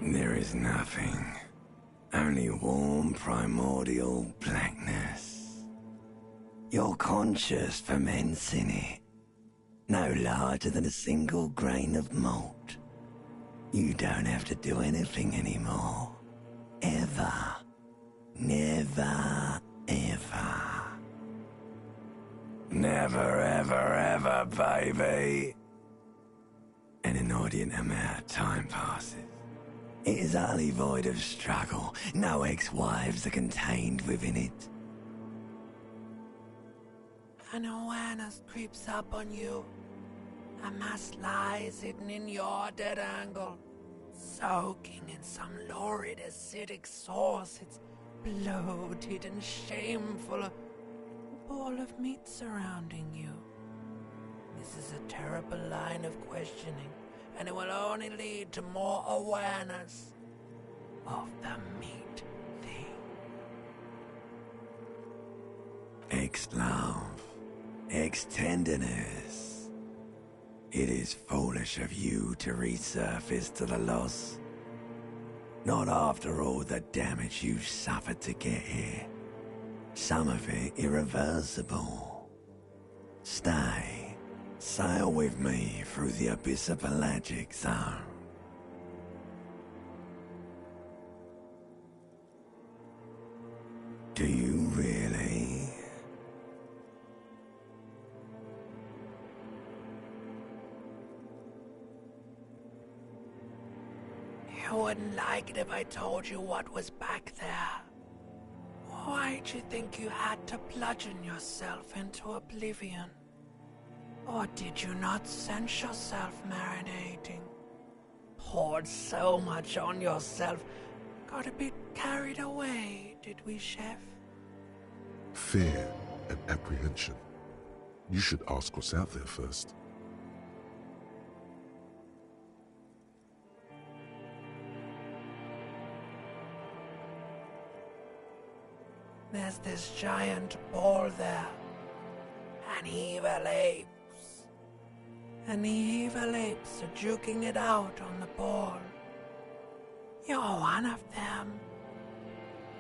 There is nothing. Only warm primordial blackness. Your conscious ferments in it. No larger than a single grain of malt. You don't have to do anything anymore. Ever. Never, ever. Never, ever, ever, baby. An inordinate amount of time passes. It is utterly void of struggle. No ex-wives are contained within it. An awareness creeps up on you. A mass lies hidden in your dead angle, soaking in some lurid acidic sauce. It's bloated and shameful, a ball of meat surrounding you. This is a terrible line of questioning, and it will only lead to more awareness of the meat thing. Ex-love, ex-tenderness. It is foolish of you to resurface to the loss. Not after all the damage you've suffered to get here. Some of it irreversible. Stay. Sail with me through the abyss of pelagic zone. Do you really? You wouldn't like it if I told you what was back there. Why'd you think you had to bludgeon yourself into oblivion? Or did you not sense yourself marinating? Poured so much on yourself, got a bit carried away, did we, Chef? Fear and apprehension. You should ask what's out there first. There's this giant ball there. An evil apes. And the evil apes are juking it out on the ball. You're one of them.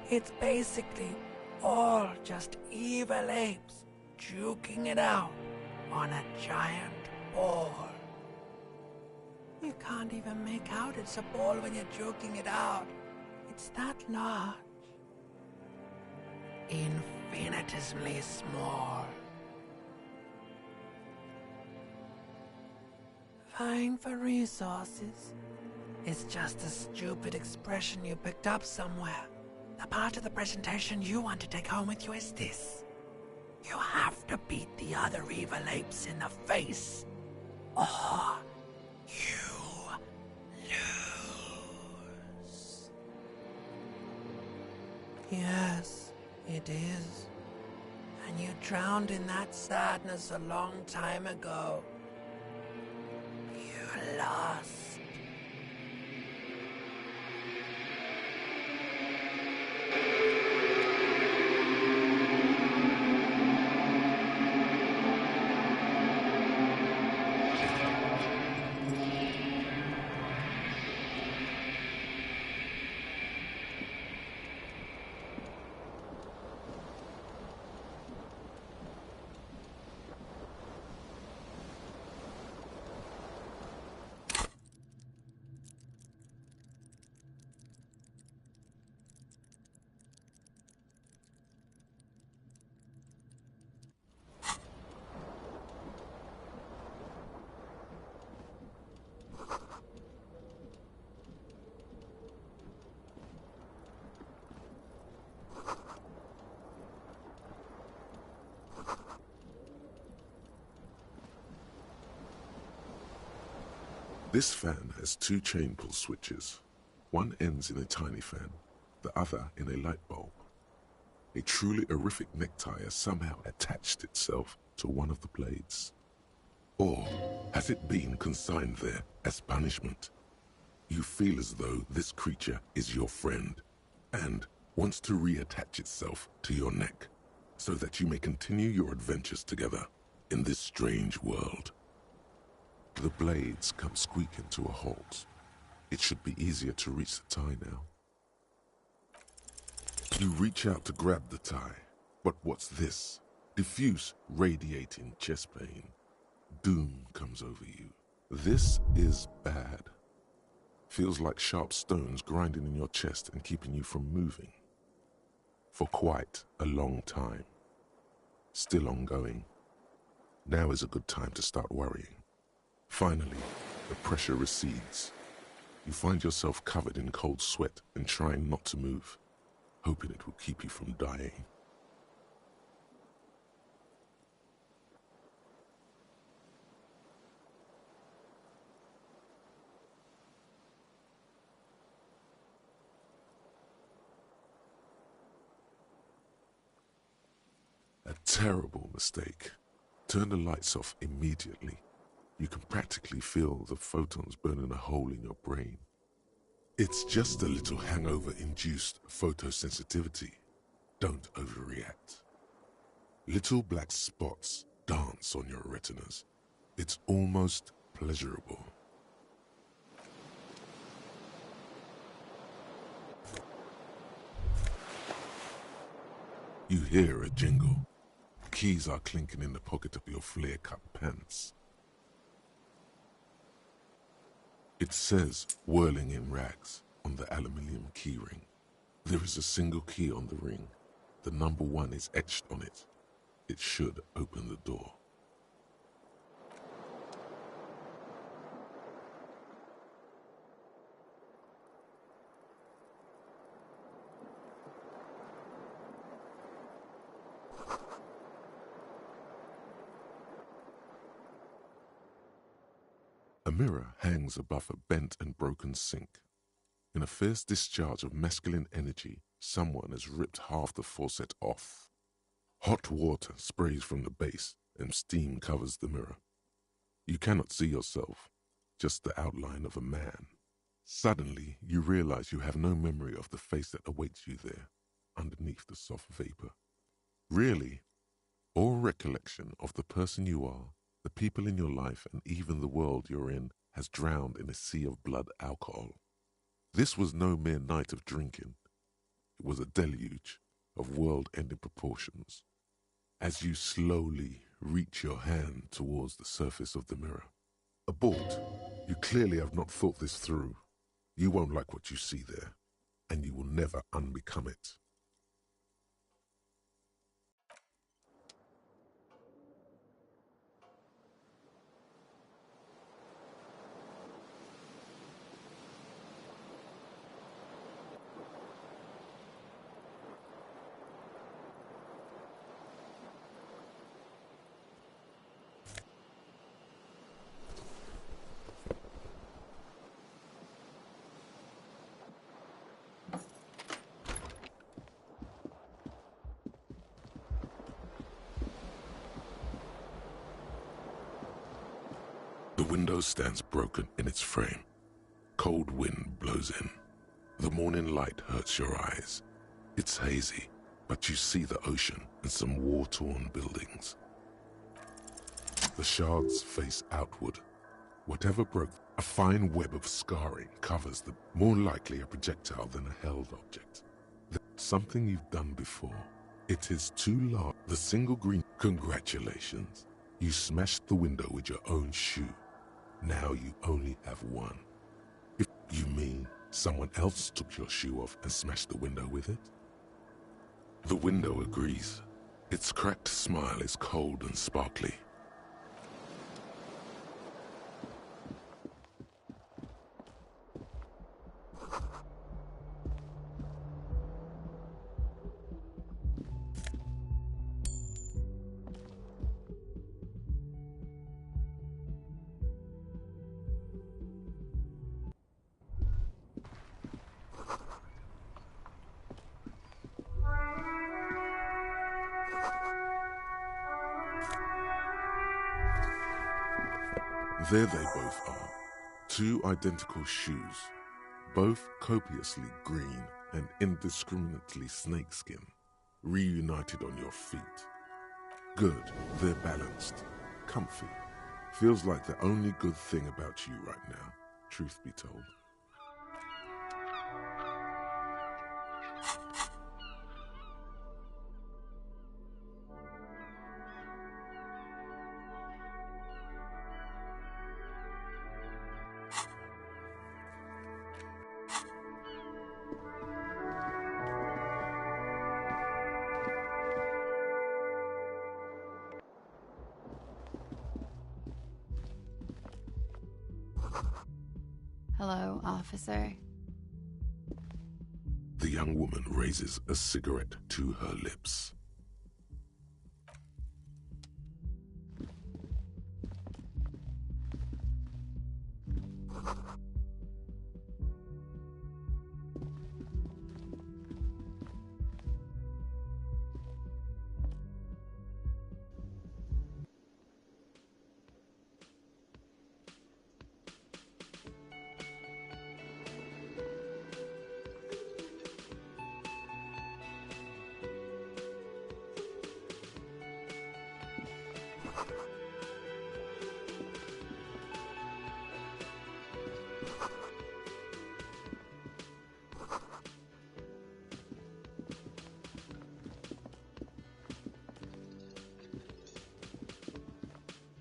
It's basically all just evil apes juking it out on a giant ball. You can't even make out it's a ball when you're juking it out. It's that large. Infinitesimally small. Vying for resources is just a stupid expression you picked up somewhere. The part of the presentation you want to take home with you is this. You have to beat the other evil apes in the face, or you lose. Yes. It is. And you drowned in that sadness a long time ago. You lost. This fan has two chain pull switches. One ends in a tiny fan, the other in a light bulb. A truly horrific necktie has somehow attached itself to one of the blades. Or has it been consigned there as punishment? You feel as though this creature is your friend and wants to reattach itself to your neck so that you may continue your adventures together in this strange world. The blades come squeaking to a halt. It should be easier to reach the tie now. You reach out to grab the tie, but what's this? Diffuse, radiating chest pain. Doom comes over you. This is bad. Feels like sharp stones grinding in your chest and keeping you from moving. For quite a long time. Still ongoing. Now is a good time to start worrying. Finally, the pressure recedes. You find yourself covered in cold sweat and trying not to move, hoping it will keep you from dying. A terrible mistake. Turn the lights off immediately. You can practically feel the photons burning a hole in your brain. It's just a little hangover-induced photosensitivity. Don't overreact. Little black spots dance on your retinas. It's almost pleasurable. You hear a jingle. Keys are clinking in the pocket of your flare-cut pants. It says, whirling in rags, on the aluminium keyring. There is a single key on the ring. The number 1 is etched on it. It should open the door. A mirror hangs above a bent and broken sink. In a fierce discharge of masculine energy, someone has ripped half the faucet off. Hot water sprays from the base and steam covers the mirror. You cannot see yourself, just the outline of a man. Suddenly, you realize you have no memory of the face that awaits you there, underneath the soft vapor. Really, all recollection of the person you are, the people in your life, and even the world you're in has drowned in a sea of blood alcohol. This was no mere night of drinking. It was a deluge of world-ending proportions. As you slowly reach your hand towards the surface of the mirror. Abort. You clearly have not thought this through. You won't like what you see there, and you will never unbecome it. The window stands broken in its frame. Cold wind blows in. The morning light hurts your eyes. It's hazy, but you see the ocean and some war-torn buildings. The shards face outward. Whatever broke, a fine web of scarring covers them, more likely a projectile than a held object. Something you've done before. It is too large. The single green. Congratulations. You smashed the window with your own shoe. Now you only have one. If you mean someone else took your shoe off and smashed the window with it? The window agrees. Its cracked smile is cold and sparkly. There they both are, 2 identical shoes, both copiously green and indiscriminately snakeskin, reunited on your feet. Good, they're balanced, comfy. Feels like the only good thing about you right now, truth be told. Hello, officer. The young woman raises a cigarette to her lips.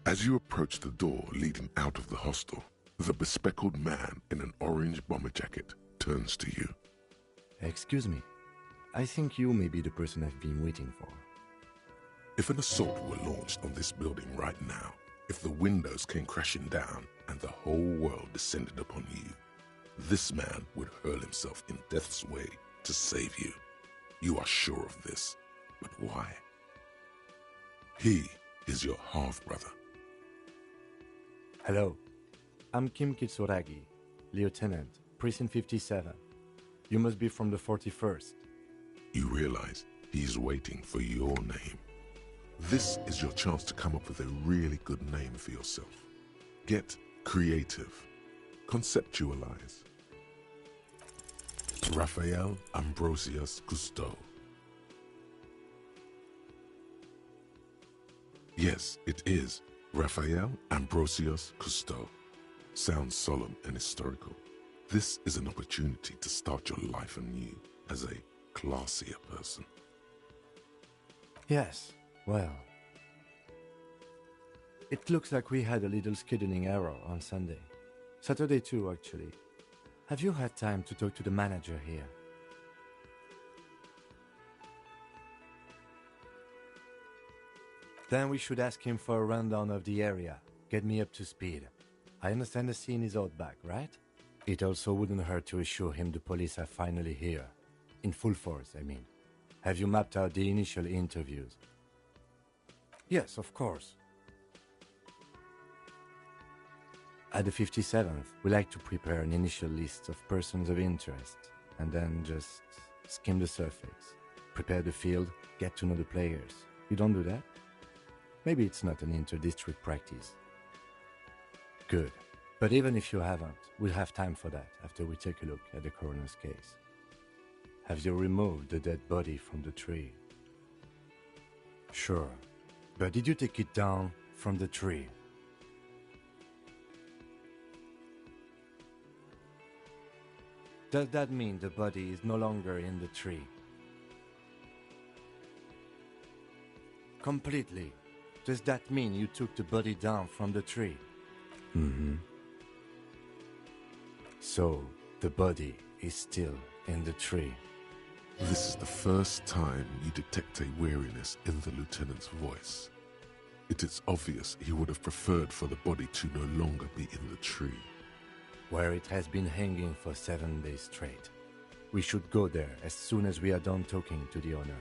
As you approach the door leading out of the hostel, the bespectacled man in an orange bomber jacket turns to you. Excuse me. I think you may be the person I've been waiting for. If an assault were launched on this building right now, if the windows came crashing down and the whole world descended upon you, this man would hurl himself in death's way to save you. You are sure of this, but why? He is your half-brother. Hello. I'm Kim Kitsuragi, Lieutenant, Precinct 57. You must be from the 41st. You realize he's waiting for your name. This is your chance to come up with a really good name for yourself. Get creative. Conceptualize. Raphael Ambrosius Cousteau. Yes, it is Raphael Ambrosius Cousteau. Sounds solemn and historical. This is an opportunity to start your life anew as a classier person. Yes, well. It looks like we had a little scheduling error on Sunday. Saturday too, actually. Have you had time to talk to the manager here? Then we should ask him for a rundown of the area. Get me up to speed. I understand the scene is out back, right? It also wouldn't hurt to assure him the police are finally here. In full force, I mean. Have you mapped out the initial interviews? Yes, of course. At the 57th, we like to prepare an initial list of persons of interest, and then just skim the surface. Prepare the field, get to know the players. You don't do that? Maybe it's not an inter-district practice. Good. But even if you haven't, we'll have time for that after we take a look at the coroner's case. Have you removed the dead body from the tree? Sure. But did you take it down from the tree? Does that mean the body is no longer in the tree? Completely. Does that mean you took the body down from the tree? Mm-hmm. So, the body is still in the tree. This is the first time you detect a weariness in the lieutenant's voice. It is obvious he would have preferred for the body to no longer be in the tree. Where it has been hanging for 7 days straight. We should go there as soon as we are done talking to the owner.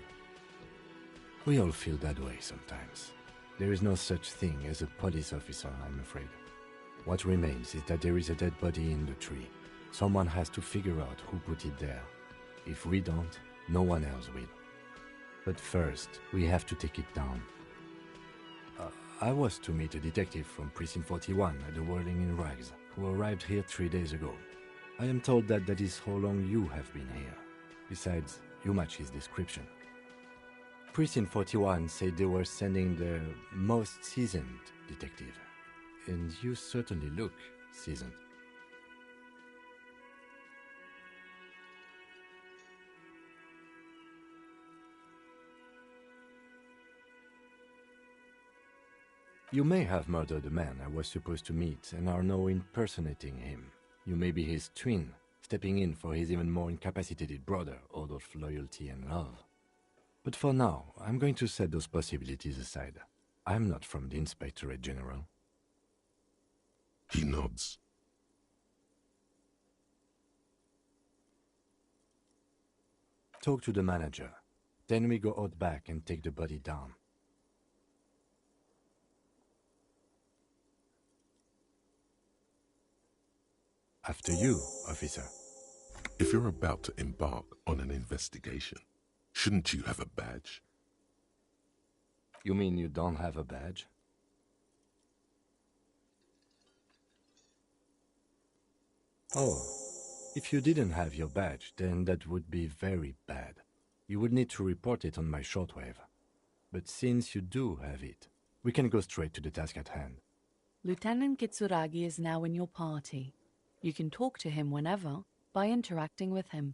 We all feel that way sometimes. There is no such thing as a police officer, I'm afraid. What remains is that there is a dead body in the tree. Someone has to figure out who put it there. If we don't, no one else will. But first, we have to take it down. I was to meet a detective from Precinct 41 at the Whirling in Rags, who arrived here 3 days ago. I am told that that is how long you have been here. Besides, you match his description. Precinct 41 said they were sending their most seasoned detective. And you certainly look seasoned. You may have murdered the man I was supposed to meet and are now impersonating him. You may be his twin, stepping in for his even more incapacitated brother out of loyalty and love. But for now, I'm going to set those possibilities aside. I'm not from the Inspectorate General. He nods. Talk to the manager. Then we go out back and take the body down. After you, officer. If you're about to embark on an investigation, shouldn't you have a badge? You mean you don't have a badge? Oh, if you didn't have your badge, then that would be very bad. You would need to report it on my shortwave. But since you do have it, we can go straight to the task at hand. Lieutenant Kitsuragi is now in your party. You can talk to him whenever by interacting with him.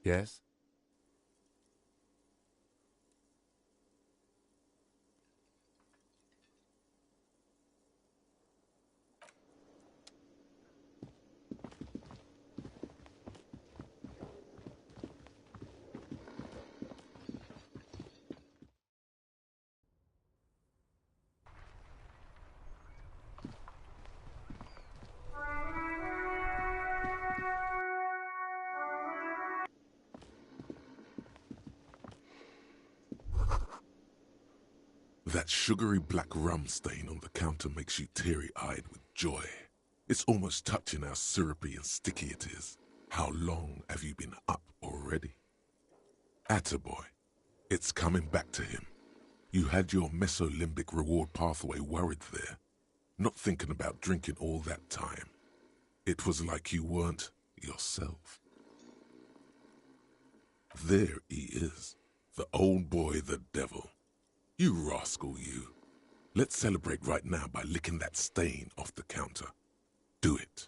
Yes? That sugary black rum stain on the counter makes you teary-eyed with joy. It's almost touching how syrupy and sticky it is. How long have you been up already? Attaboy. It's coming back to him. You had your mesolimbic reward pathway worried there, not thinking about drinking all that time. It was like you weren't yourself. There he is, the old boy, the devil. You rascal, you. Let's celebrate right now by licking that stain off the counter. Do it.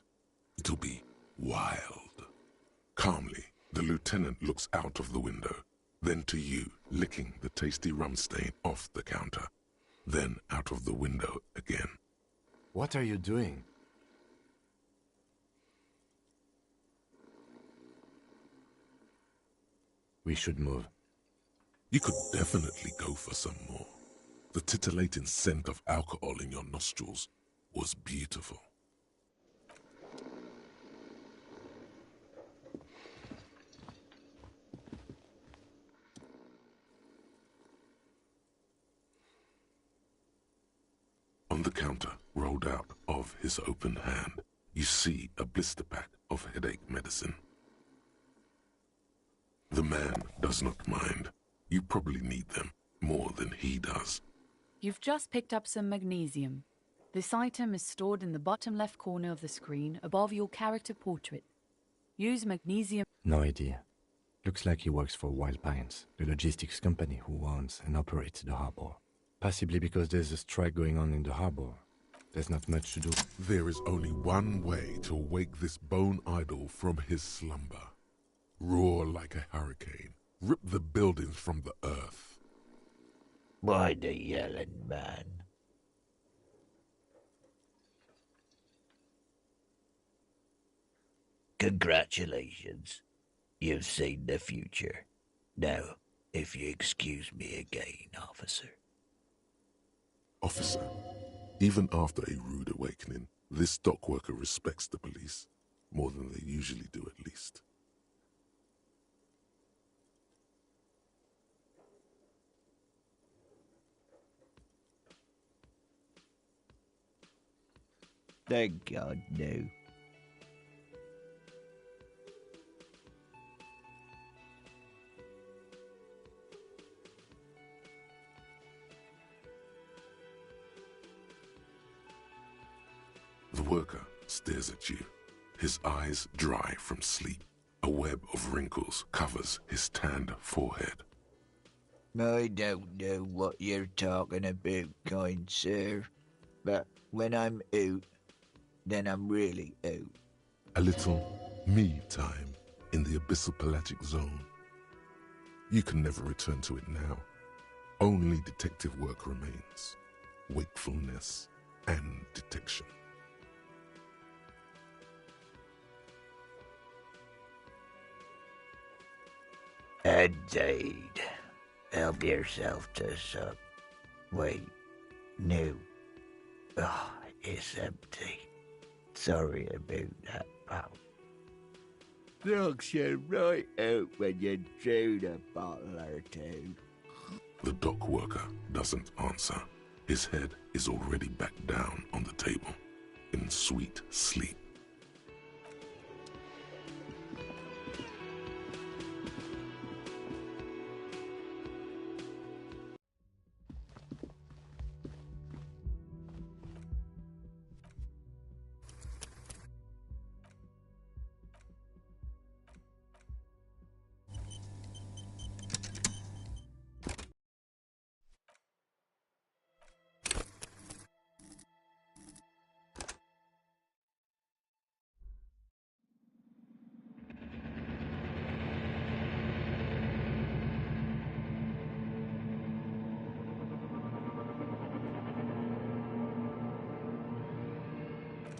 It'll be wild. Calmly, the lieutenant looks out of the window, then to you, licking the tasty rum stain off the counter, then out of the window again. What are you doing? We should move. You could definitely go for some more. The titillating scent of alcohol in your nostrils was beautiful. On the counter, rolled out of his open hand, you see a blister pack of headache medicine. The man does not mind. You probably need them more than he does. You've just picked up some magnesium. This item is stored in the bottom left corner of the screen above your character portrait. Use magnesium. No idea. Looks like he works for Wild Pines, the logistics company who owns and operates the harbor. Possibly because there's a strike going on in the harbor. There's not much to do. There is only one way to wake this bone idol from his slumber. Roar like a hurricane. Rip the buildings from the earth. Why the yelling, man? Congratulations. You've seen the future. Now, if you excuse me again, officer. Officer, even after a rude awakening, this dock worker respects the police more than they usually do, at least. Thank God, no. The worker stares at you, his eyes dry from sleep. A web of wrinkles covers his tanned forehead. I don't know what you're talking about, kind sir. But when I'm out, then I'm really out. A little me time in the abyssal pelagic zone. You can never return to it now. Only detective work remains. Wakefulness and detection. Indeed. Help yourself to some. Wait, no. It's empty. Sorry about that, pal. Knocks you right out when you drown a bottle or two. The dock worker doesn't answer. His head is already back down on the table, in sweet sleep.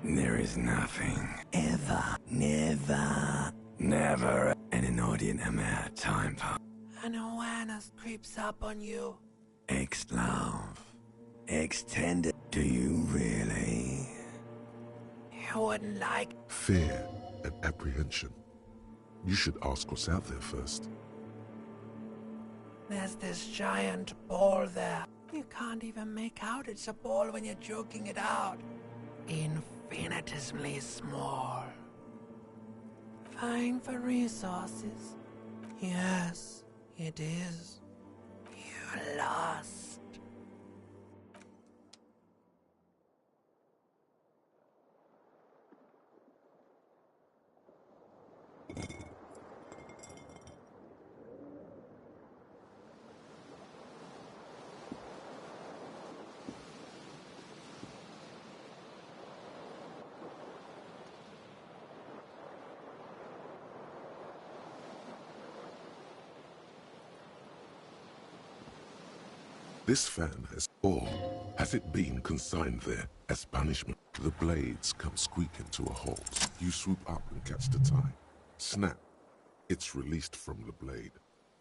There is nothing, ever, never an inordinate amount of time pass. An awareness creeps up on you. Ex-love, extended. Do you really? You wouldn't like. Fear and apprehension. You should ask what's out there first. There's this giant ball there. You can't even make out it's a ball when you're joking it out. Infinitesimally small. Vying for resources. Yes, it is. You're lost. This fan has it been consigned there as punishment? The blades come squeaking to a halt. You swoop up and catch the tie. Snap. It's released from the blade.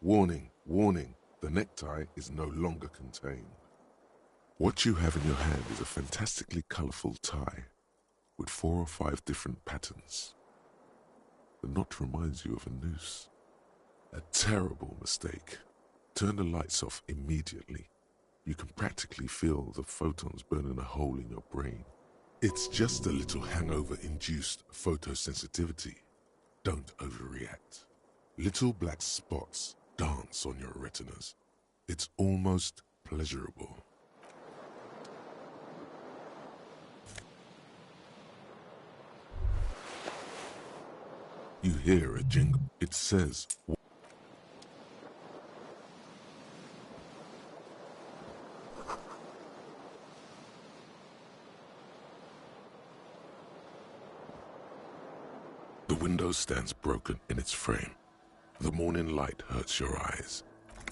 Warning, warning, the necktie is no longer contained. What you have in your hand is a fantastically colorful tie with 4 or 5 different patterns. The knot reminds you of a noose. A terrible mistake. Turn the lights off immediately. You can practically feel the photons burning a hole in your brain. It's just a little hangover-induced photosensitivity. Don't overreact. Little black spots dance on your retinas. It's almost pleasurable. You hear a jingle. It says, the window stands broken in its frame. The morning light hurts your eyes.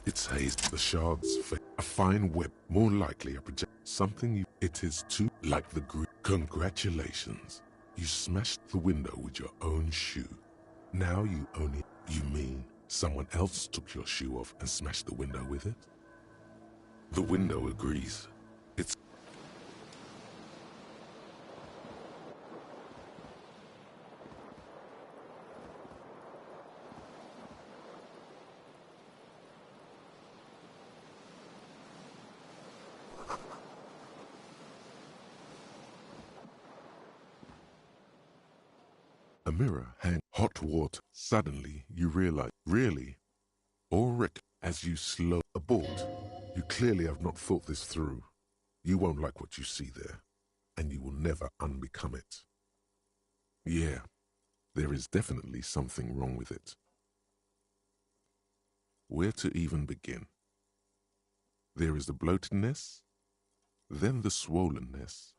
It's hazed. The shards fade. A fine web, more likely a project. Something you. It is too like the group. Congratulations. You smashed the window with your own shoe. Now you only. You mean someone else took your shoe off and smashed the window with it? The window agrees. It's. A mirror hang hot water. Suddenly you realize, really? Ulrich, as you slow abort, you clearly have not thought this through. You won't like what you see there, and you will never unbecome it. Yeah, there is definitely something wrong with it. Where to even begin? There is the bloatedness, then the swollenness.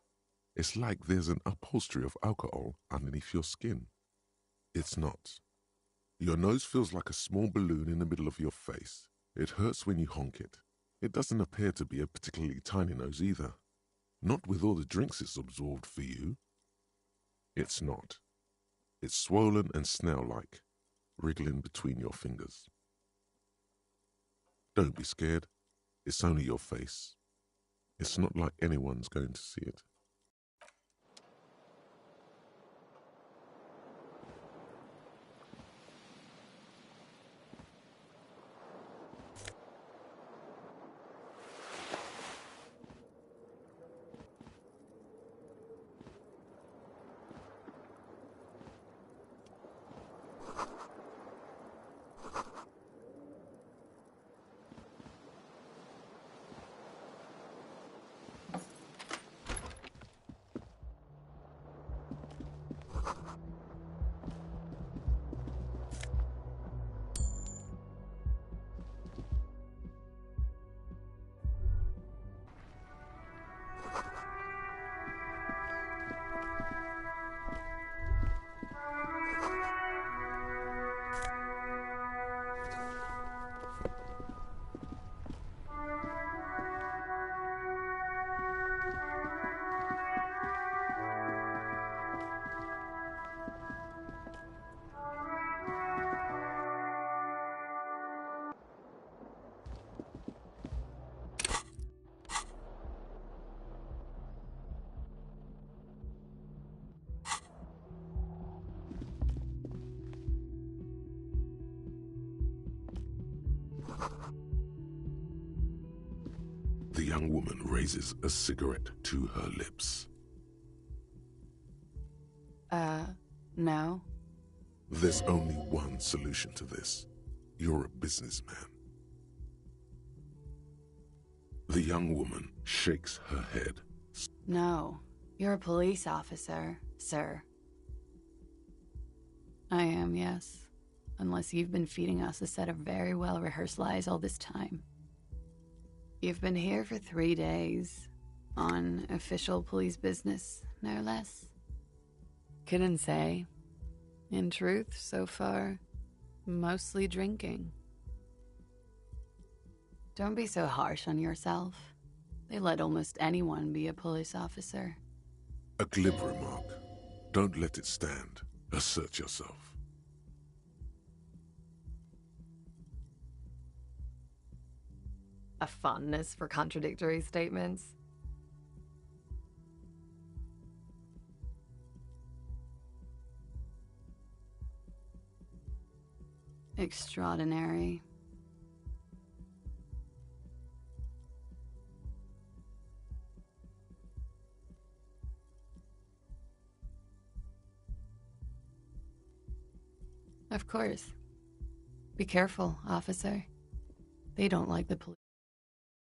It's like there's an upholstery of alcohol underneath your skin. It's not. Your nose feels like a small balloon in the middle of your face. It hurts when you honk it. It doesn't appear to be a particularly tiny nose either. Not with all the drinks it's absorbed for you. It's not. It's swollen and snail-like, wriggling between your fingers. Don't be scared. It's only your face. It's not like anyone's going to see it. young woman raises a cigarette to her lips. No. There's only one solution to this. You're a businessman. The young woman shakes her head. No. You're a police officer, sir. I am, yes. Unless you've been feeding us a set of very well-rehearsed lies all this time. You've been here for 3 days. On official police business, no less. Couldn't say. In truth, so far, mostly drinking. Don't be so harsh on yourself. They let almost anyone be a police officer. A glib remark. Don't let it stand. Assert yourself. A fondness for contradictory statements. Extraordinary. Of course. Be careful, officer. They don't like the police.